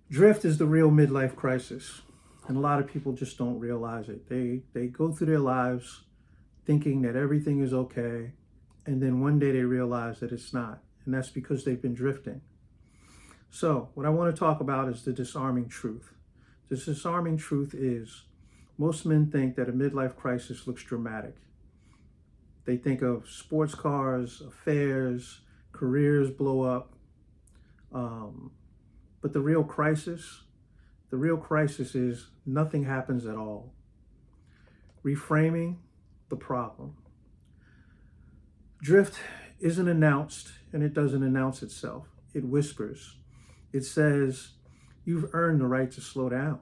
Drift is the real midlife crisis, and a lot of people just don't realize it. They go through their lives thinking that everything is okay, and then one day they realize that it's not, and that's because they've been drifting. So, what I want to talk about is the disarming truth. The disarming truth is most men think that a midlife crisis looks dramatic. They think of sports cars, affairs, careers blow up. Um, but the real crisis is nothing happens at all. Reframing the problem. Drift isn't announced and it doesn't announce itself. It whispers. It says, you've earned the right to slow down.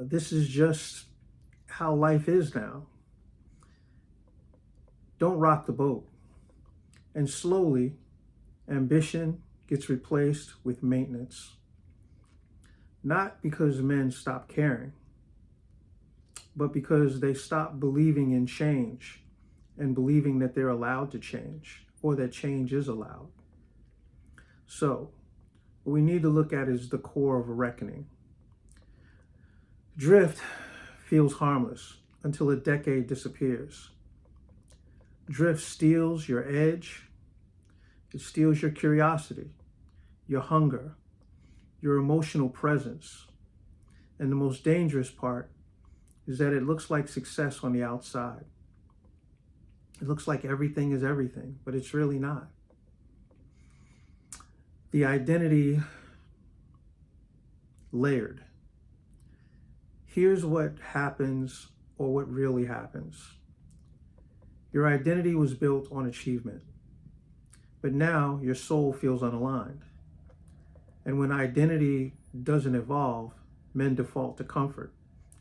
This is just how life is now. Don't rock the boat. And slowly, ambition gets replaced with maintenance. Not because men stop caring, but because they stop believing in change and believing that they're allowed to change or that change is allowed. So, what we need to look at is the core of a reckoning. Drift feels harmless until a decade disappears. Drift steals your edge, it steals your curiosity, your hunger, your emotional presence. And the most dangerous part is that it looks like success on the outside. It looks like everything is everything, but it's really not. The identity layered. Here's what happens, or what really happens. Your identity was built on achievement, but now your soul feels unaligned. And when identity doesn't evolve, men default to comfort,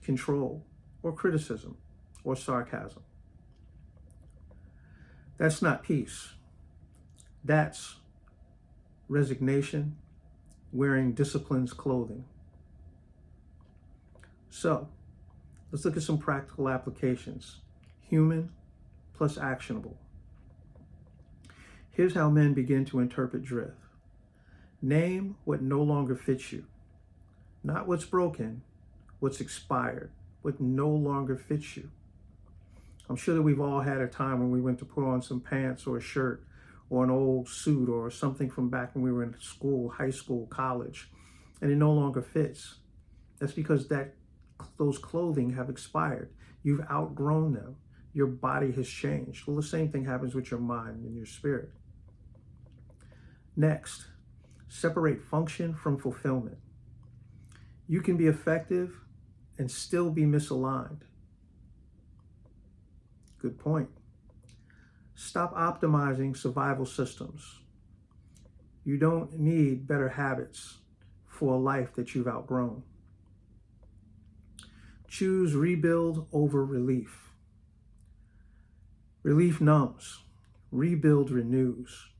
control, or criticism, or sarcasm. That's not peace. That's resignation, wearing discipline's clothing. So, let's look at some practical applications. Human plus actionable. Here's how men begin to interpret drift. Name what no longer fits you. Not what's broken, what's expired, what no longer fits you. I'm sure that we've all had a time when we went to put on some pants or a shirt or an old suit or something from back when we were in school, high school, college, and it no longer fits. That's because those clothing have expired. You've outgrown them. Your body has changed. Well, the same thing happens with your mind and your spirit. Next, separate function from fulfillment. You can be effective and still be misaligned. Good point. Stop optimizing survival systems. You don't need better habits for a life that you've outgrown. Choose rebuild over relief. Relief numbs. Rebuild renews.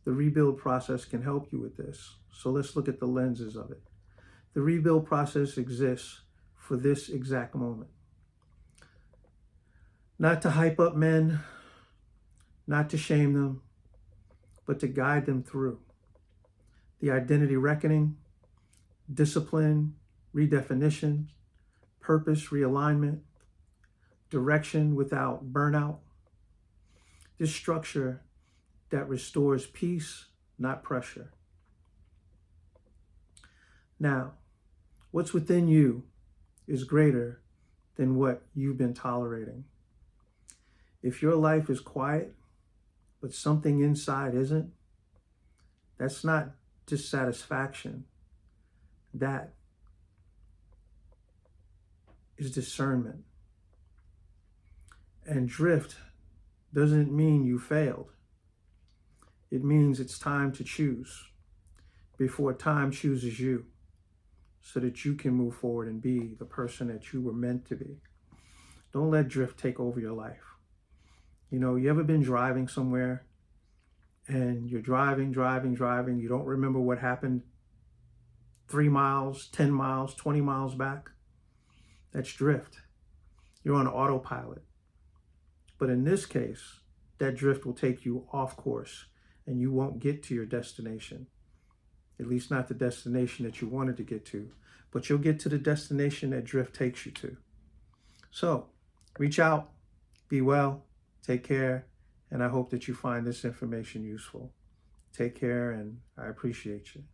The rebuild process can help you with this. So let's look at the lenses of it. The rebuild process exists for this exact moment. Not to hype up men, not to shame them, but to guide them through. The identity reckoning, discipline, redefinition, purpose realignment, direction without burnout. This structure that restores peace, not pressure. Now, what's within you is greater than what you've been tolerating. If your life is quiet, but something inside isn't, that's not dissatisfaction. That is discernment. And drift doesn't mean you failed. It means it's time to choose before time chooses you so that you can move forward and be the person that you were meant to be. Don't let drift take over your life. You ever been driving somewhere and you're driving, you don't remember what happened 3 miles, 10 miles, 20 miles back? That's drift. You're on autopilot. But in this case, that drift will take you off course and you won't get to your destination. at least not the destination that you wanted to get to, but you'll get to the destination that drift takes you to. So reach out, be well, take care, and I hope that you find this information useful. Take care, and I appreciate you.